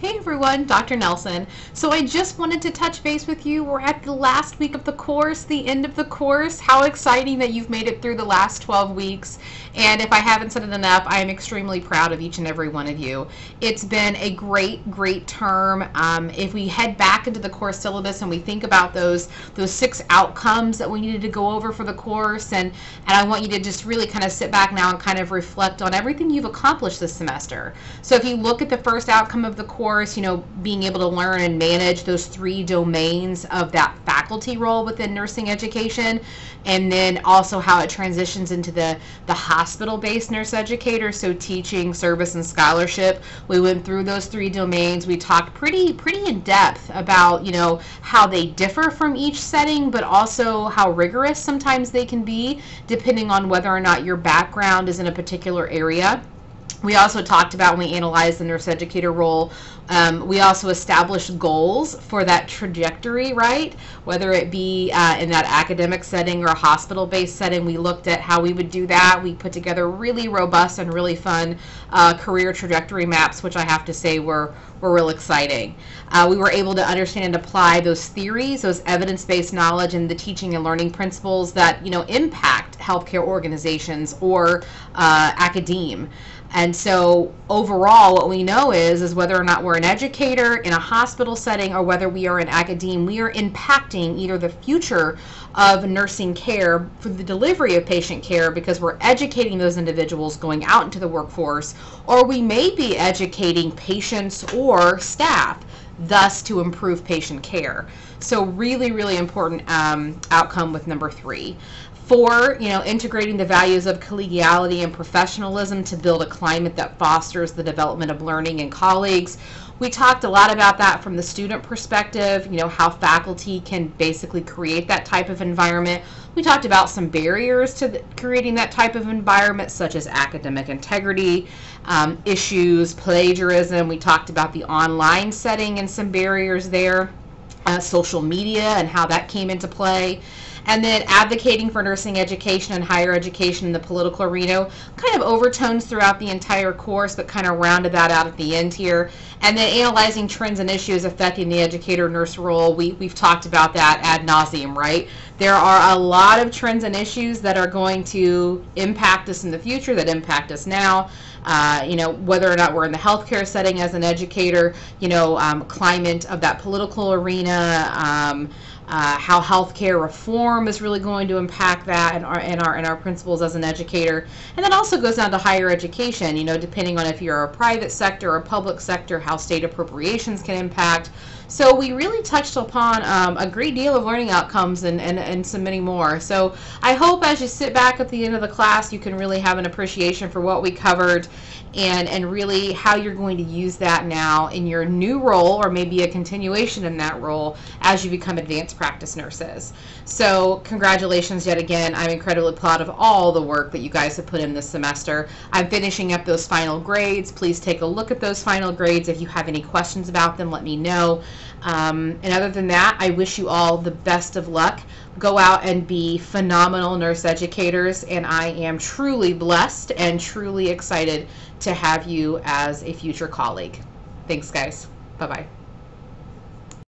Hey everyone, Dr. Nelson. So I just wanted to touch base with you. We're at the last week of the course, the end of the course. How exciting that you've made it through the last 12 weeks. And if I haven't said it enough, I am extremely proud of each and every one of you. It's been a great term. If we head back into the course syllabus and we think about those 6 outcomes that we needed to go over for the course, and I want you to just really kind of sit back now and kind of reflect on everything you've accomplished this semester. So if you look at the first outcome of the course, being able to learn and manage those 3 domains of that faculty role within nursing education, and then also how it transitions into the hospital-based nurse educator, so teaching, service, and scholarship. We went through those 3 domains. We talked pretty in depth about how they differ from each setting, but also how rigorous sometimes they can be depending on whether or not your background is in a particular area. We also talked about, when we analyzed the nurse educator role, we also established goals for that trajectory, right? Whether it be in that academic setting or a hospital-based setting, we looked at how we would do that. We put together really robust and really fun career trajectory maps, which I have to say were real exciting. We were able to understand and apply those theories, those evidence-based knowledge, and the teaching and learning principles that impact healthcare organizations or academe. And so overall, what we know is whether or not we're an educator in a hospital setting or whether we are in academe, we are impacting either the future of nursing care for the delivery of patient care, because we're educating those individuals going out into the workforce, or we may be educating patients or staff, thus to improve patient care. So really important outcome with number 3. 4, integrating the values of collegiality and professionalism to build a climate that fosters the development of learning and colleagues. We talked a lot about that from the student perspective, how faculty can basically create that type of environment. We talked about some barriers to creating that type of environment, such as academic integrity, issues, plagiarism. We talked about the online setting and some barriers there, social media and how that came into play. And then advocating for nursing education and higher education in the political arena, kind of overtones throughout the entire course, but kind of rounded that out at the end here. And then analyzing trends and issues affecting the educator-nurse role. We've talked about that ad nauseum, right? There are a lot of trends and issues that are going to impact us in the future, that impact us now. Whether or not we're in the healthcare setting as an educator, climate of that political arena, how healthcare reform is really going to impact that and our principles as an educator. And then also goes down to higher education, depending on if you're a private sector or public sector, how state appropriations can impact. So we really touched upon a great deal of learning outcomes and so many more. So I hope as you sit back at the end of the class, you can really have an appreciation for what we covered and really how you're going to use that now in your new role, or maybe a continuation in that role as you become advanced practice nurses. So congratulations yet again. I'm incredibly proud of all the work that you guys have put in this semester. I'm finishing up those final grades. Please take a look at those final grades. If you have any questions about them, let me know. And other than that, I wish you all the best of luck. Go out and be phenomenal nurse educators, and I am truly blessed and truly excited to have you as a future colleague. Thanks, guys. Bye-bye.